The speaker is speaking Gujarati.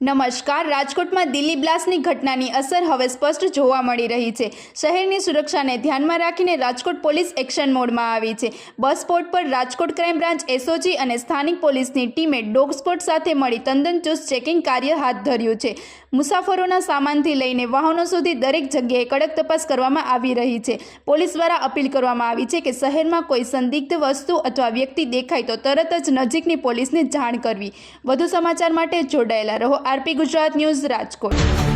નમસ્કાર। રાજકોટમાં દિલ્હી બ્લાસ્ટની ઘટનાની અસર હવે સ્પષ્ટ જોવા મળી રહી છે। શહેરની સુરક્ષાને ધ્યાનમાં રાખીને રાજકોટ પોલીસ એક્શન મોડમાં આવી છે। બસ સ્પોટ પર રાજકોટ ક્રાઇમ બ્રાન્ચ એસઓજી અને સ્થાનિક પોલીસની ટીમે ડોગ સ્પોટ સાથે મળી તદ્દન ચુસ્ત ચેકિંગ કાર્ય હાથ ધર્યું છે। મુસાફરોના સામાનથી લઈને વાહનો સુધી દરેક જગ્યાએ કડક તપાસ કરવામાં આવી રહી છે। પોલીસ દ્વારા અપીલ કરવામાં આવી છે કે શહેરમાં કોઈ સંદિગ્ધ વસ્તુ અથવા વ્યક્તિ દેખાય તો તરત જ નજીકની પોલીસને જાણ કરવી। વધુ સમાચાર માટે જોડાયેલા રહો। RP Gujarat news Rajkot.